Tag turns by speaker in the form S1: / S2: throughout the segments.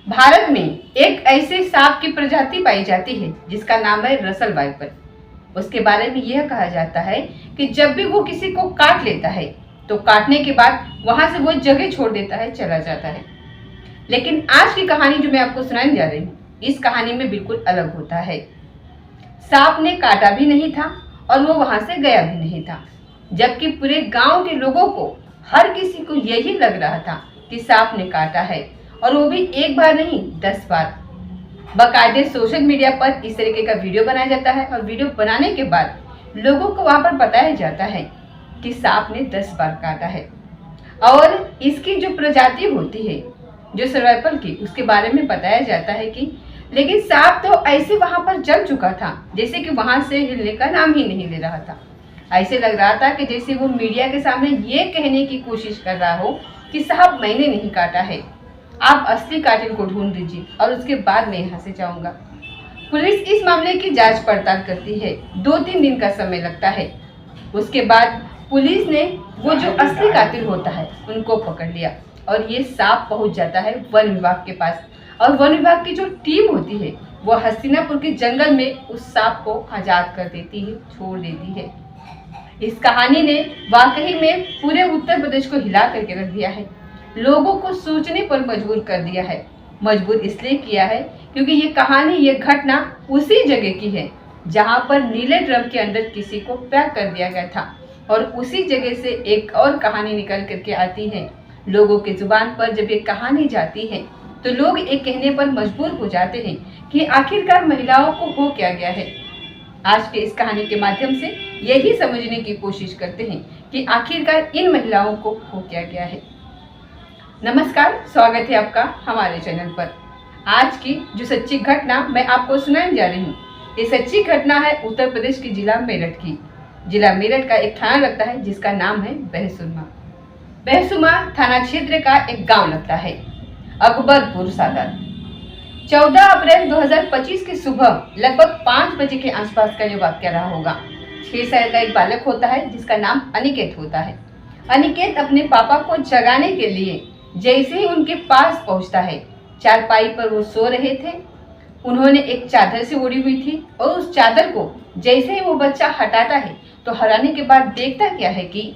S1: भारत में एक ऐसे सांप की प्रजाति पाई जाती है जिसका नाम है रसल वाइपर। उसके बारे में यह कहा जाता है कि जब भी वो किसी को काट लेता है तो काटने के बाद वहां से वो जगह छोड़ देता है, चला जाता है। लेकिन आज की कहानी जो मैं आपको सुनाने जा रही हूँ, इस कहानी में बिल्कुल अलग होता है। सांप ने काटा भी नहीं था और वो वहां से गया भी नहीं था, जबकि पूरे गांव के लोगों को, हर किसी को यही लग रहा था कि सांप ने काटा है, और वो भी एक बार नहीं 10 बार। बाकायदे सोशल मीडिया पर इस तरीके का वीडियो बनाया जाता है और वीडियो बनाने के बाद लोगों को वहां पर बताया जाता है कि सांप ने 10 बार काटा है। और इसकी जो प्रजाति होती है, जो सर्वाइवल की, उसके बारे में बताया जाता है कि लेकिन सांप तो ऐसे वहां पर जम चुका था जैसे कि वहां से हिलने का नाम ही नहीं ले रहा था। ऐसे लग रहा था कि जैसे वो मीडिया के सामने ये कहने की कोशिश कर रहा हो कि साहब मैंने नहीं काटा है, आप असली कातिल को ढूंढ दीजिए और उसके बाद मैं यहाँ से जाऊंगा। पुलिस इस मामले की जांच पड़ताल करती है, 2-3 दिन का समय लगता है। उसके बाद पुलिस ने वो जो असली कातिल होता है उनको पकड़ लिया और ये सांप पहुंच जाता है वन विभाग के पास। और वन विभाग की जो टीम होती है वो हस्तिनापुर के जंगल में उस सांप को आजाद कर देती है, छोड़ देती है। इस कहानी ने वाकई में पूरे उत्तर प्रदेश को हिला करके रख दिया है, लोगों को सोचने पर मजबूर कर दिया है। मजबूर इसलिए किया है क्योंकि ये कहानी, ये घटना उसी जगह की है जहां पर नीले ड्रम के अंदर किसी को पैक कर दिया गया था। और उसी जगह से एक और कहानी निकल करके आती है। लोगों के जुबान पर जब ये कहानी जाती है तो लोग एक कहने पर मजबूर हो जाते हैं कि आखिरकार महिलाओं को हो क्या गया है। आज के इस कहानी के माध्यम से यही समझने की कोशिश करते हैं कि आखिरकार इन महिलाओं को हो क्या गया है। नमस्कार, स्वागत है आपका हमारे चैनल पर। आज की जो सच्ची घटना मैं आपको सुनाने जा रही हूँ, ये सच्ची घटना है उत्तर प्रदेश के जिला मेरठ की। जिला मेरठ का एक थाना लगता है जिसका नाम है बहसुरमा। बहसुमा थाना क्षेत्र का एक गांव लगता है, अकबरपुर सादर। 14 अप्रैल 2025 की सुबह लगभग 5 बजे के आसपास का ये वाक्य रहा होगा। 6 साल का एक बालक होता है जिसका नाम अनिकेत होता है। अनिकेत अपने पापा को जगाने के लिए जैसे ही उनके पास पहुंचता है, चारपाई पर वो सो रहे थे। उन्होंने एक चादर से ओढ़ी हुई थी और उस चादर को जैसे ही वो बच्चा हटाता है तो हटाने के बाद देखता क्या है कि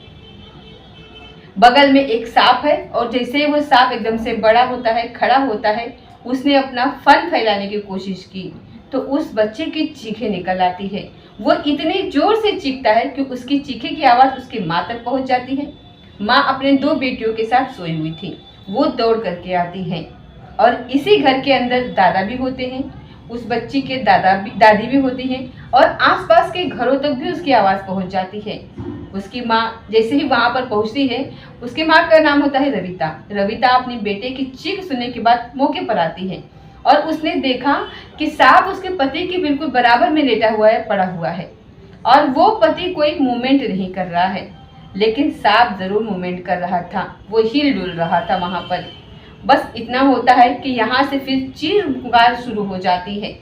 S1: बगल में एक सांप है। और जैसे ही वो सांप एकदम से बड़ा होता है, खड़ा होता है, उसने अपना फन फैलाने की कोशिश की तो उस बच्चे की चीखें निकल आती है। वो इतनी जोर से चीखता है कि उसकी चीखे की आवाज़ उसकी माँ तक पहुँच जाती है। माँ अपने 2 बेटियों के साथ सोई हुई थी, वो दौड़ करके आती हैं और इसी घर के अंदर दादा भी होते हैं, उस बच्ची के दादी भी होती हैं और आसपास के घरों तक भी उसकी आवाज़ पहुंच जाती है। उसकी माँ जैसे ही वहां पर पहुंचती है, उसके माँ का नाम होता है रविता। रविता अपनी बेटे की चीख सुनने के बाद मौके पर आती है और उसने देखा कि सांप उसके पति के बिल्कुल बराबर में लेटा हुआ है, पड़ा हुआ है और वो पति कोई मूवमेंट नहीं कर रहा है, लेकिन सांप जरूर मूवमेंट कर रहा था, वो हिल डुल रहा था वहां पर। बस इतना होता है कि यहाँ से फिर चीख पुकार शुरू हो जाती है।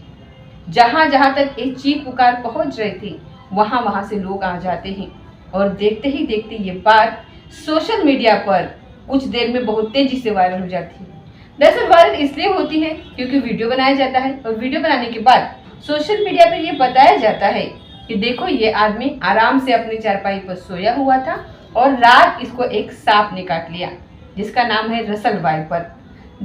S1: जहां जहां तक एक चीख पुकार पहुंच रही थी वहां वहां से लोग आ जाते हैं और देखते ही देखते ये बात सोशल मीडिया पर कुछ देर में बहुत तेजी से वायरल हो जाती है। दरअसल वायरल इसलिए होती है क्योंकि वीडियो बनाया जाता है और वीडियो बनाने के बाद सोशल मीडिया पर यह बताया जाता है कि देखो ये आदमी आराम से अपनी चारपाई पर सोया हुआ था और रात इसको एक सांप ने काट लिया जिसका नाम है रसल वाइपर।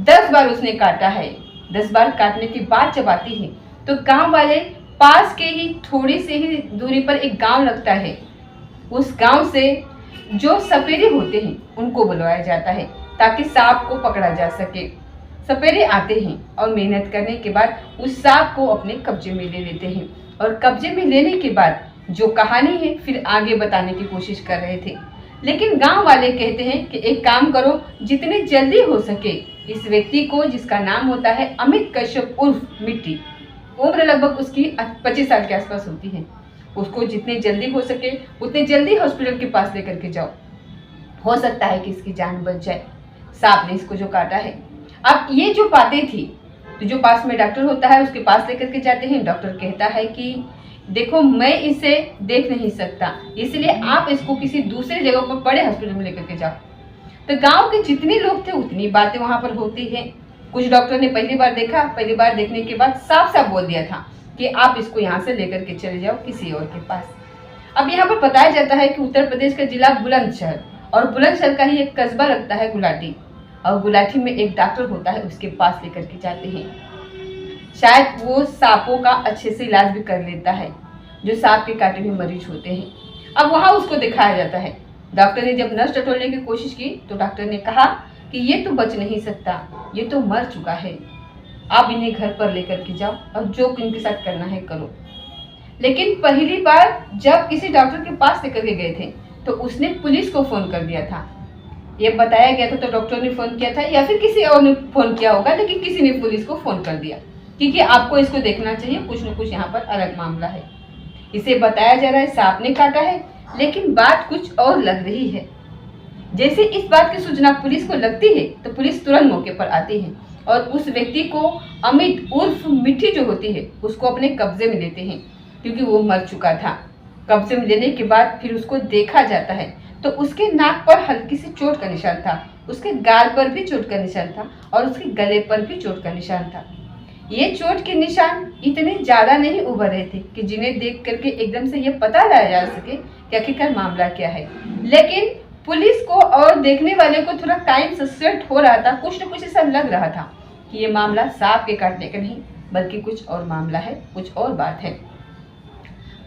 S1: 10 बार उसने काटा है। 10 बार काटने की बात जब आती है तो गांव वाले, पास के ही थोड़ी से ही दूरी पर एक गांव लगता है, उस गांव से जो सपेरे होते हैं उनको बुलवाया जाता है ताकि सांप को पकड़ा जा सके। सपेरे आते हैं और मेहनत करने के बाद उस सांप को अपने कब्जे में ले लेते हैं और कब्जे में लेने के बाद जो कहानी है फिर आगे बताने की कोशिश कर रहे थे। लेकिन गांव वाले कहते हैं कि एक काम करो, जितने जल्दी हो सके इस व्यक्ति को, जिसका नाम होता है अमित कश्यप उर्फ मिट्टी, उम्र लगभग उसकी 25 साल के आसपास होती है, उसको जितने जल्दी हो सके उतने जल्दी हॉस्पिटल के पास लेकर के जाओ, हो सकता है कि इसकी जान बच जाए। सांप ने इसको जो काटा है। अब ये जो बातें थी तो जो पास में डॉक्टर होता है उसके पास लेकर के जाते हैं। डॉक्टर कहता है कि देखो मैं इसे देख नहीं सकता, इसलिए आप इसको किसी दूसरे जगह पर बड़े हॉस्पिटल में लेकर के जाओ। तो गांव के जितने लोग थे उतनी बातें वहां पर होती हैं। कुछ डॉक्टर ने पहली बार देखा, पहली बार देखने के बाद साफ साफ बोल दिया था कि आप इसको यहाँ से लेकर के चले जाओ किसी और के पास। अब यहाँ पर बताया जाता है कि उत्तर प्रदेश का जिला बुलंदशहर, और बुलंदशहर का ही एक कस्बा लगता है गुलाटी, और गुलाटी में एक डॉक्टर होता है, उसके पास लेकर के जाते हैं। शायद वो सांपों का अच्छे से इलाज भी कर लेता है, जो सांप के काटे हुए मरीज होते हैं। अब वहाँ उसको दिखाया जाता है। डॉक्टर ने जब नस टटोलने की कोशिश की तो डॉक्टर ने कहा कि ये तो बच नहीं सकता, ये तो मर चुका है, आप इन्हें घर पर लेकर के जाओ और जो इनके साथ करना है करो। लेकिन पहली बार जब किसी डॉक्टर के पास लेकर के गए थे तो उसने पुलिस को फोन कर दिया था। ये बताया गया था, तो डॉक्टर ने फोन किया था या फिर किसी और ने फोन किया होगा, लेकिन किसी ने पुलिस को फोन कर दिया क्योंकि आपको इसको देखना चाहिए, कुछ न कुछ यहाँ पर अलग मामला है। इसे बताया जा रहा है सांप ने काटा है, लेकिन बात कुछ और लग रही है। जैसे इस बात की सूचना पुलिस को लगती है तो पुलिस तुरंत मौके पर आती है और उस व्यक्ति को अमित उर्फ मिट्टी जो होती है उसको अपने कब्जे में लेते हैं, क्योंकि वो मर चुका था। कब्जे में लेने के बाद फिर उसको देखा जाता है तो उसके नाक पर हल्की सी चोट का निशान था, उसके गाल पर भी चोट का निशान था और उसके गले पर भी चोट का निशान था। ये चोट के निशान इतने ज्यादा नहीं उभर रहे थे कि जिन्हें देख करके एकदम से ये पता लगाया जा सके कि आखिरकार मामला क्या है, लेकिन पुलिस को और देखने वाले को थोड़ा टाइम सस्पेंड हो रहा था। कुछ न कुछ ऐसा लग रहा था कि ये मामला सांप के काटने का नहीं बल्कि कुछ और मामला है, कुछ और बात है।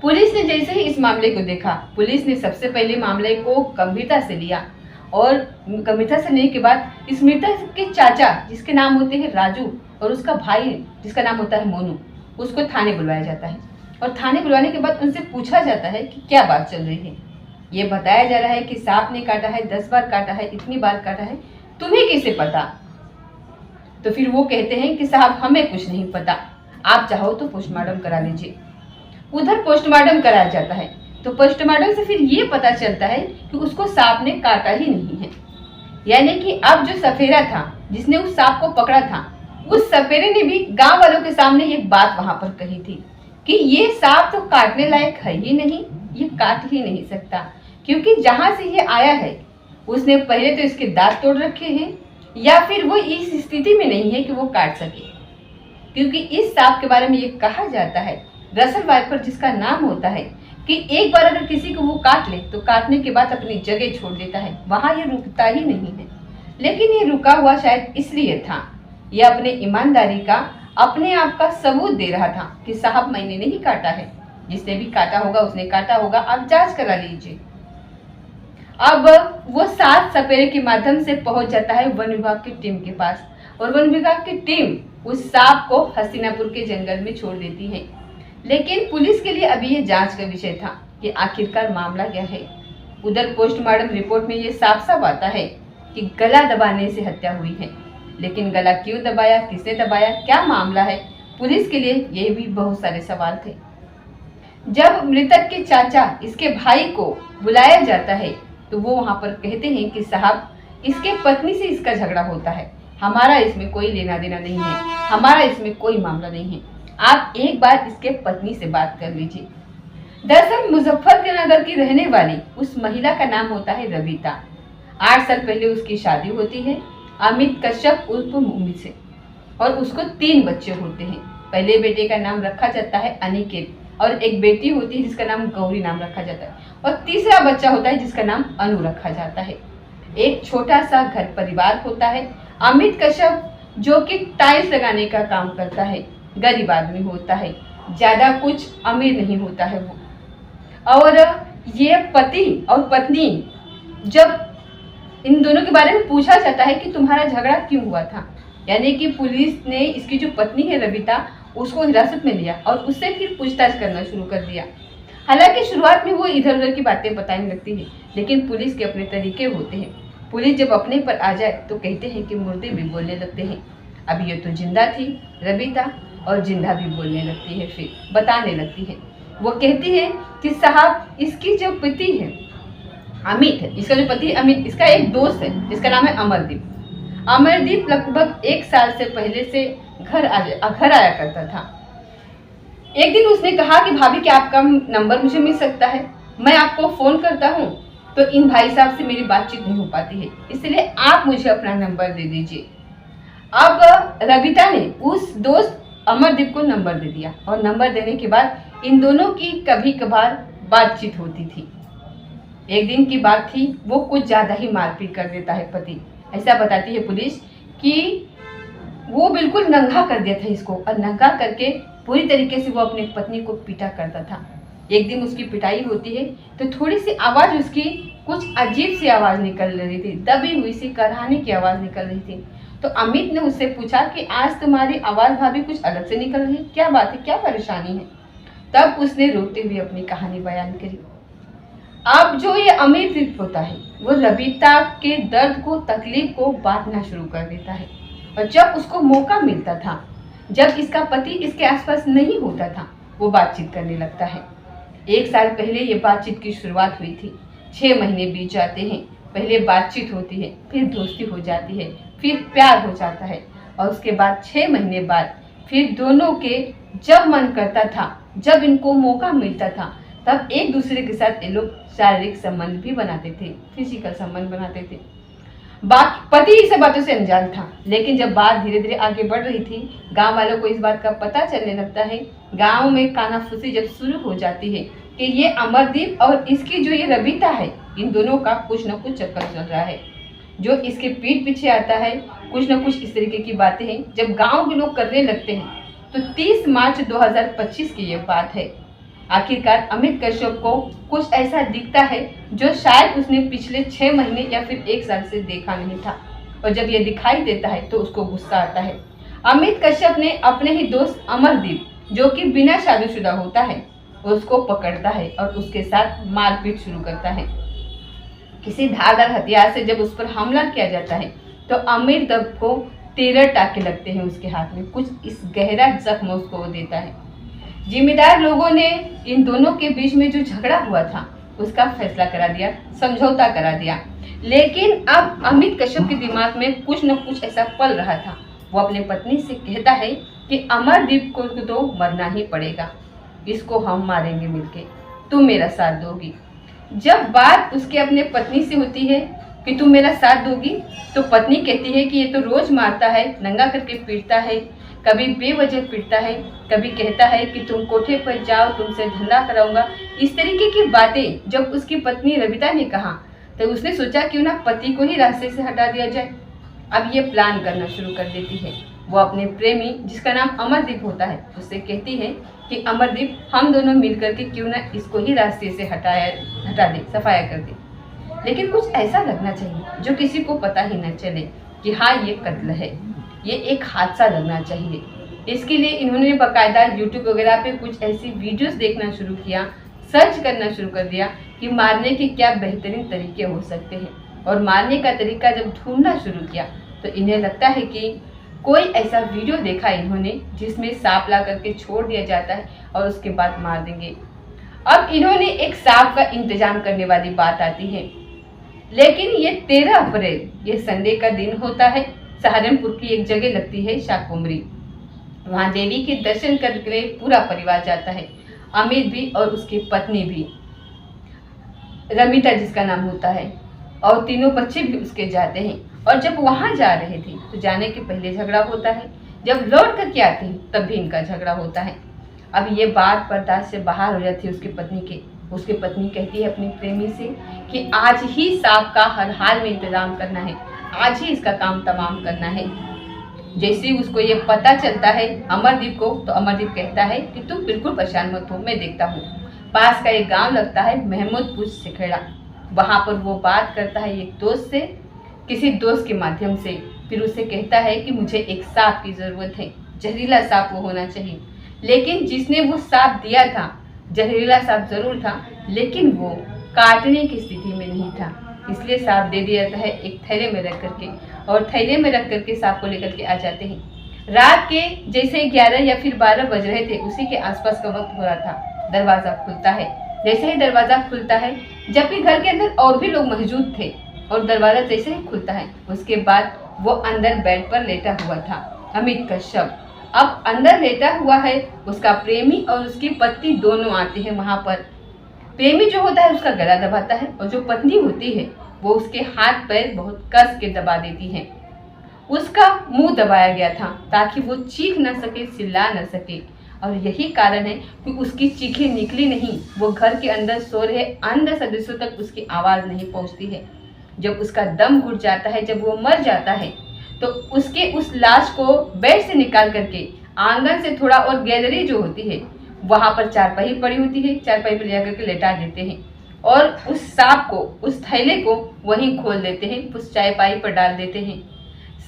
S1: पुलिस ने जैसे ही इस मामले को देखा, पुलिस ने सबसे पहले मामले को गंभीरता से लिया और गंभीरता से लेने के बाद इस मृतक के चाचा जिसके नाम होते हैं राजू और उसका भाई जिसका नाम होता है मोनू, उसको थाने बुलवाया जाता है। और थाने बुलवाने के बाद उनसे पूछा जाता है कि क्या बात चल रही है। ये बताया जा रहा है कि सांप ने काटा है, 10 बार काटा है, इतनी बार काटा है, तुम्हें कैसे पता? तो फिर वो कहते हैं कि साहब हमें कुछ नहीं पता, आप चाहो तो पोस्टमार्टम करा लीजिए। उधर पोस्टमार्टम कराया जाता है तो पोस्टमार्टम से फिर ये पता चलता है कि उसको सांप ने काटा ही नहीं है, यानी कि अब जो सफेरा था जिसने उस सांप को पकड़ा था, उस सपेरे ने भी गांव वालों के सामने एक बात वहां पर कही थी कि ये सांप तो काटने लायक है ही नहीं, ये काट ही नहीं सकता, क्योंकि जहां से ये आया है उसने पहले तो इसके दांत तोड़ रखे हैं या फिर वो इस स्थिति में नहीं है कि वो काट सके। क्योंकि इस सांप के बारे में ये कहा जाता है, रसल वाइपर जिसका नाम होता है, कि एक बार अगर किसी को वो काट ले तो काटने के बाद अपनी जगह छोड़ देता है, वहां ये रुकता ही नहीं है। लेकिन ये रुका हुआ शायद इसलिए था, ये अपने ईमानदारी का, अपने आप का सबूत दे रहा था कि साहब मैंने नहीं काटा है, जिसने भी काटा होगा उसने काटा होगा, आप जांच करा लीजिए। अब वो 7 सपेरे के माध्यम से पहुंच जाता है वन विभाग की टीम के पास और वन विभाग की टीम उस सांप को हसीनापुर के जंगल में छोड़ देती है। लेकिन पुलिस के लिए अभी ये जांच का विषय था कि आखिरकार मामला क्या है। उधर पोस्टमार्टम रिपोर्ट में ये साफ साफ आता है कि गला दबाने से हत्या हुई है, लेकिन गला क्यों दबाया, किसने दबाया, क्या मामला है, पुलिस के लिए ये भी बहुत सारे सवाल थे। जब मृतक के चाचा इसके भाई को बुलाया जाता है तो वो वहां पर कहते हैं कि साहब इसके पत्नी से इसका झगड़ा होता है, हमारा इसमें कोई लेना देना नहीं है, हमारा इसमें कोई मामला नहीं है, आप एक बार इसके पत्नी से बात कर लीजिए। दरअसल मुजफ्फरनगर की रहने वाली उस महिला का नाम होता है रविता। 8 साल पहले उसकी शादी होती है अमित कश्यप उर्फ मुमी से और उसको 3 बच्चे होते हैं। पहले बेटे का नाम रखा जाता है अनिकेत और एक बेटी होती है जिसका नाम गौरी नाम रखा जाता है और तीसरा बच्चा होता है जिसका नाम अनु रखा जाता है। एक छोटा सा घर परिवार होता है। अमित कश्यप जो कि टाइल्स लगाने का काम करता है, गरीब आदमी होता है, ज्यादा कुछ अमीर नहीं होता है वो। और ये पति और पत्नी, जब इन दोनों के बारे में पूछा जाता है कि तुम्हारा झगड़ा क्यों हुआ था, यानी कि पुलिस ने इसकी जो पत्नी है रविता उसको हिरासत में लिया और उससे फिर पूछताछ करना शुरू कर दिया। हालांकि शुरुआत में वो इधर उधर की बातें बताने लगती है, लेकिन पुलिस के अपने तरीके होते हैं। पुलिस जब अपने पर आ जाए तो कहते हैं कि मुर्दे भी बोलने लगते हैं। अब ये तो जिंदा थी रविता और जिंदा भी बोलने लगती है, फिर बताने लगती है। वो कहती है कि साहब इसकी जो पति है अमित है, इसका जो पति अमित, इसका एक दोस्त है जिसका नाम है अमरदीप। अमरदीप लगभग 1 साल से पहले से घर आया करता था। एक दिन उसने कहा कि भाभी क्या आपका नंबर मुझे मिल सकता है, मैं आपको फोन करता हूँ तो इन भाई साहब से मेरी बातचीत नहीं हो पाती है, इसलिए आप मुझे अपना नंबर दे दीजिए। अब रबीता ने उस दोस्त अमरदीप को नंबर दे दिया और नंबर देने के बाद इन दोनों की कभी कभार बातचीत होती थी। एक दिन की बात थी, वो कुछ ज़्यादा ही मारपीट कर देता है पति। ऐसा बताती है पुलिस कि वो बिल्कुल नंगा कर दिया था इसको और नंगा करके पूरी तरीके से वो अपनी पत्नी को पीटा करता था। एक दिन उसकी पिटाई होती है तो थोड़ी सी आवाज़ उसकी कुछ अजीब सी आवाज़ निकल रही थी, दबी हुई सी कराहने की आवाज़ निकल रही थी। तो अमित ने उससे पूछा कि आज तुम्हारी आवाज़ भाभी कुछ अलग से निकल रही है, क्या बात है, क्या परेशानी है? तब उसने रोते हुए अपनी कहानी बयान करी। अब जो ये अमरदीप होता है वो रबीता के दर्द को, तकलीफ को बांटना शुरू कर देता है और जब उसको मौका मिलता था, जब इसका पति इसके आसपास नहीं होता था, वो बातचीत करने लगता है। 1 साल पहले ये बातचीत की शुरुआत हुई थी। 6 महीने बीत जाते हैं। पहले बातचीत होती है, फिर दोस्ती हो जाती है, फिर प्यार हो जाता है और उसके बाद 6 महीने बाद फिर दोनों के जब मन करता था, जब इनको मौका मिलता था, तब एक दूसरे के साथ ये लोग शारीरिक संबंध भी बनाते थे, फिजिकल संबंध बनाते थे। बाकी पति इस बातों से अनजान था, लेकिन जब बात धीरे धीरे आगे बढ़ रही थी, गांव वालों को इस बात का पता चलने लगता है। गांव में कानाफूसी जब शुरू हो जाती है कि ये अमरदीप और इसकी जो ये रबीता है, इन दोनों का कुछ न कुछ चक्कर चल रहा है। जो इसके पीठ पीछे आता है, कुछ न कुछ इस तरीके की बातें हैं। जब गांव के लोग करने लगते हैं तो 30 मार्च 2025 की ये बात है। आखिरकार अमित कश्यप को कुछ ऐसा दिखता है जो शायद उसने पिछले 6 महीने या फिर 1 साल से देखा नहीं था और जब ये दिखाई देता है तो उसको गुस्सा आता है। अमित कश्यप ने अपने ही दोस्त अमरदीप, जो कि बिना शादीशुदा होता है, उसको पकड़ता है और उसके साथ मारपीट शुरू करता है। किसी धारदार हथियार से जब उस पर हमला किया जाता है तो अमरदीप को 13 टाके लगते हैं उसके हाथ में। कुछ इस गहरा जख्म उसको वो देता है। जिम्मेदार लोगों ने इन दोनों के बीच में जो झगड़ा हुआ था उसका फैसला करा दिया, समझौता करा दिया। लेकिन अब अमित कश्यप के दिमाग में कुछ न कुछ ऐसा पल रहा था। वो अपनी पत्नी से कहता है कि अमरदीप को तो मरना ही पड़ेगा, इसको हम मारेंगे मिलके, तुम मेरा साथ दोगी। जब बात उसके अपने पत्नी से होती है कि तुम मेरा साथ दोगी, तो पत्नी कहती है कि ये तो रोज मारता है, नंगा करके पीटता है, कभी बेवजह पीटता है, कभी कहता है कि तुम कोठे पर जाओ, तुमसे धंधा कराऊंगा। इस तरीके की बातें जब उसकी पत्नी रबीता ने कहा तो उसने सोचा क्यों ना पति को ही रास्ते से हटा दिया जाए। अब ये प्लान करना शुरू कर देती है। वो अपने प्रेमी, जिसका नाम अमरदीप होता है, उससे कहती है कि अमरदीप, हम दोनों मिलकर के क्यों ना इसको ही रास्ते से हटा दे, सफाया कर दे। लेकिन कुछ ऐसा लगना चाहिए जो किसी को पता ही न चले कि हाँ ये कत्ल है, ये एक हादसा लगना चाहिए। इसके लिए इन्होंने बाकायदा यूट्यूब वगैरह पे कुछ ऐसी वीडियोस देखना शुरू किया, सर्च करना शुरू कर दिया कि मारने के क्या बेहतरीन तरीके हो सकते हैं। और मारने का तरीका जब ढूंढना शुरू किया तो इन्हें लगता है कि कोई ऐसा वीडियो देखा इन्होंने जिसमें सांप ला करके छोड़ दिया जाता है और उसके बाद मार देंगे। अब इन्होंने एक सांप का इंतजाम करने वाली बात आती है। लेकिन ये 13 अप्रैल, ये संडे का दिन होता है। सहारनपुर की एक जगह लगती है शाकुम्भरी, वहाँ देवी के दर्शन करके पूरा परिवार जाता है, अमित भी और उसकी पत्नी भी, रमिता जिसका नाम होता है, और तीनों बच्चे भी उसके जाते हैं। और जब वहाँ जा रहे थे तो जाने के पहले झगड़ा होता है, जब लौट करके आते हैं तब भी इनका झगड़ा होता है। अब ये बात बर्दाश्त से बाहर हो जाती है उसकी पत्नी के। उसकी पत्नी कहती है अपनी प्रेमी से कि आज ही सांप का हर हाल में इंतजाम करना है, आज ही इसका काम तमाम करना है। जैसे ही उसको ये पता चलता है अमरदीप को, तो अमरदीप कहता है कि तुम बिल्कुल परेशान मत हो, मैं देखता हूँ। पास का एक गांव लगता है महमूदपुर सिखेड़ा, वहाँ पर वो बात करता है एक दोस्त से, किसी दोस्त के माध्यम से। फिर उसे कहता है कि मुझे एक सांप की ज़रूरत है, जहरीला सांप वो होना चाहिए। लेकिन जिसने वो सांप दिया था, जहरीला सांप ज़रूर था लेकिन वो काटने की स्थिति में नहीं था, इसलिए सांप दे दिया जाता है एक थैले में रख करके, और थैले में रख करके सांप को लेकर के आ जाते हैं। रात के जैसे 11 या फिर 12 बज रहे थे, उसी के आसपास का वक्त हो रहा था। दरवाज़ा खुलता है। जैसे ही दरवाज़ा खुलता है, जबकि घर के अंदर और भी लोग मौजूद थे, और दरवाज़ा जैसे ही खुलता है उसके बाद वो अंदर बेड पर लेटा हुआ था अमित कश्यप। अब अंदर लेटा हुआ है उसका प्रेमी और उसकी पत्नी, दोनों आते हैं वहाँ पर। प्रेमी जो होता है उसका गला दबाता है और जो पत्नी होती है वो उसके हाथ पैर बहुत कस के दबा देती है। उसका मुंह दबाया गया था ताकि वो चीख न सके, चिल्ला न सके। और यही कारण है कि उसकी चीखें निकली नहीं, वो घर के अंदर सो रहे अन्य सदस्यों तक उसकी आवाज़ नहीं पहुंचती है। जब उसका दम घुट जाता है, जब वो मर जाता है, तो उसके उस लाश को बेड से निकाल करके आंगन से थोड़ा और गैलरी जो होती है वहां पर चारपाई पड़ी होती है, चारपाई पर जाकर के लेटा देते हैं और उस सांप को, उस थैले को वहीं खोल देते हैं, उस चारपाई पर डाल देते हैं।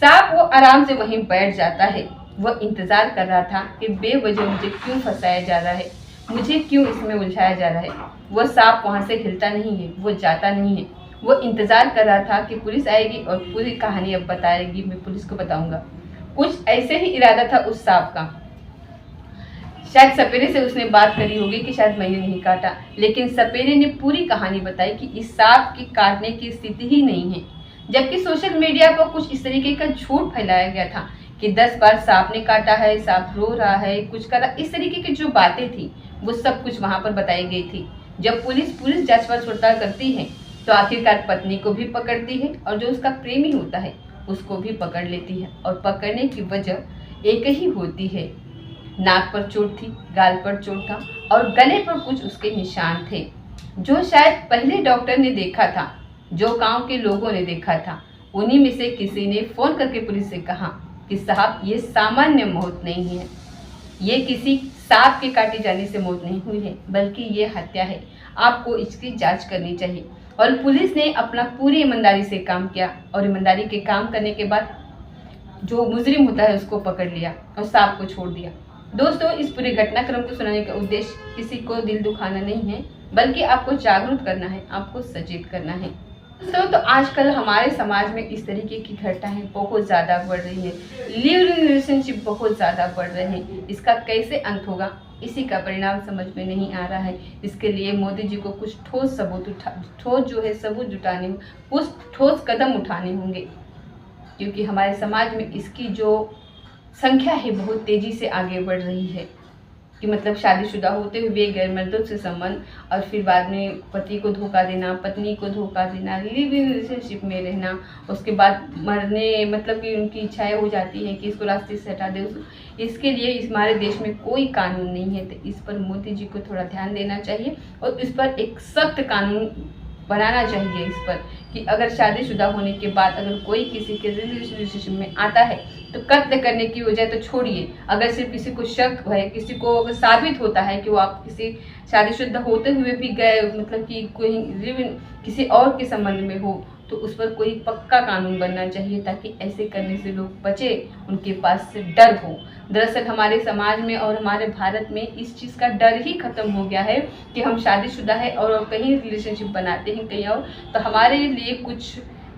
S1: सांप वो आराम से वहीं बैठ जाता है। वह इंतजार कर रहा था कि बेवजह मुझे क्यों फंसाया जा रहा है, मुझे क्यों इसमें उलझाया जा रहा है। वह सांप वहां से हिलता नहीं है, वो जाता नहीं है। वो इंतजार कर रहा था कि पुलिस आएगी और पूरी कहानी अब बताएगी, मैं पुलिस को बताऊंगा। कुछ ऐसे ही इरादा था उस सांप का। शायद सपेरे से उसने बात करी होगी कि शायद मैंने नहीं काटा, लेकिन सपेरे ने पूरी कहानी बताई कि इस सांप की काटने की स्थिति ही नहीं है। जबकि सोशल मीडिया पर कुछ इस तरीके का झूठ फैलाया गया था कि 10 बार सांप ने काटा है, सांप रो रहा है, कुछ कर रहा, इस तरीके की जो बातें थी वो सब कुछ वहां पर बताई गई थी। जब पुलिस जांच पड़ताल करती है तो आखिरकार पत्नी को भी पकड़ती है और जो उसका प्रेमी होता है उसको भी पकड़ लेती है। और पकड़ने की वजह एक ही होती है, नाक पर चोट थी, गाल पर चोट था और गले पर कुछ उसके निशान थे, जो शायद पहले डॉक्टर ने देखा था, जो गांव के लोगों ने देखा था। उन्हीं में से किसी ने फोन करके पुलिस से कहा कि साहब ये सामान्य मौत नहीं है, ये किसी सांप के काटे जाने से मौत नहीं हुई है, बल्कि ये हत्या है, आपको इसकी जांच करनी चाहिए। और पुलिस ने अपना पूरी ईमानदारी से काम किया और ईमानदारी के काम करने के बाद जो मुजरिम होता है उसको पकड़ लिया और सांप को छोड़ दिया। दोस्तों, इस पूरे घटनाक्रम को सुनाने का उद्देश्य किसी को दिल दुखाना नहीं है, बल्कि आपको जागरूक करना है, आपको सचेत करना है। तो आजकल हमारे समाज में इस तरीके की घटनाएं बहुत ज़्यादा बढ़ रही है, लिव इन रिलेशनशिप बहुत ज़्यादा बढ़ रहे हैं। इसका कैसे अंत होगा, इसी का परिणाम समझ में नहीं आ रहा है। इसके लिए मोदी जी को कुछ ठोस सबूत जुटाने, कुछ ठोस कदम उठाने होंगे, क्योंकि हमारे समाज में इसकी जो संख्या है बहुत तेज़ी से आगे बढ़ रही है कि मतलब शादीशुदा होते हुए गैर मर्दों से संबंध और फिर बाद में पति को धोखा देना, पत्नी को धोखा देना, लिव इन रिलेशनशिप में रहना, उसके बाद मरने मतलब कि उनकी इच्छाएं हो जाती हैं कि इसको रास्ते से हटा दे। इसके लिए हमारे देश में कोई कानून नहीं है, तो इस पर मोदी जी को थोड़ा ध्यान देना चाहिए और इस पर एक सख्त कानून बनाना चाहिए इस पर कि अगर शादीशुदा होने के बाद अगर कोई किसी के रिलेशनशिप में आता है तो कत्ल करने की वजह तो छोड़िए, अगर सिर्फ किसी को शक है, किसी को अगर साबित होता है कि वो आप किसी शादीशुदा होते हुए भी गए मतलब कि कोई किसी और के संबंध में हो, तो उस पर कोई पक्का कानून बनना चाहिए ताकि ऐसे करने से लोग बचे, उनके पास से डर हो। दरअसल हमारे समाज में और हमारे भारत में इस चीज़ का डर ही खत्म हो गया है कि हम शादीशुदा है और कहीं रिलेशनशिप बनाते हैं कहीं और, तो हमारे लिए कुछ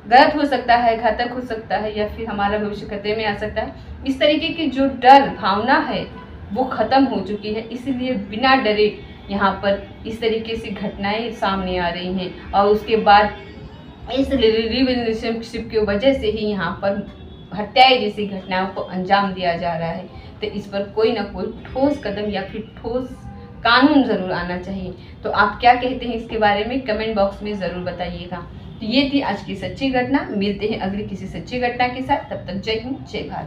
S1: गलत हो सकता है, घातक हो सकता है या फिर हमारा भविष्य खतरे में आ सकता है। इस तरीके की जो डर भावना है वो ख़त्म हो चुकी है, इसलिए बिना डरे यहाँ पर इस तरीके से घटनाएं सामने आ रही हैं और उसके बाद इस रिलेशनशिप की वजह से ही यहाँ पर हत्याएं जैसी घटनाओं को अंजाम दिया जा रहा है। तो इस पर कोई ना कोई ठोस कदम या फिर ठोस कानून ज़रूर आना चाहिए। तो आप क्या कहते हैं इसके बारे में कमेंट बॉक्स में ज़रूर बताइएगा। तो ये थी आज की सच्ची घटना। मिलते हैं अगली किसी सच्ची घटना के साथ, तब तक जय हिंद, जय भारत।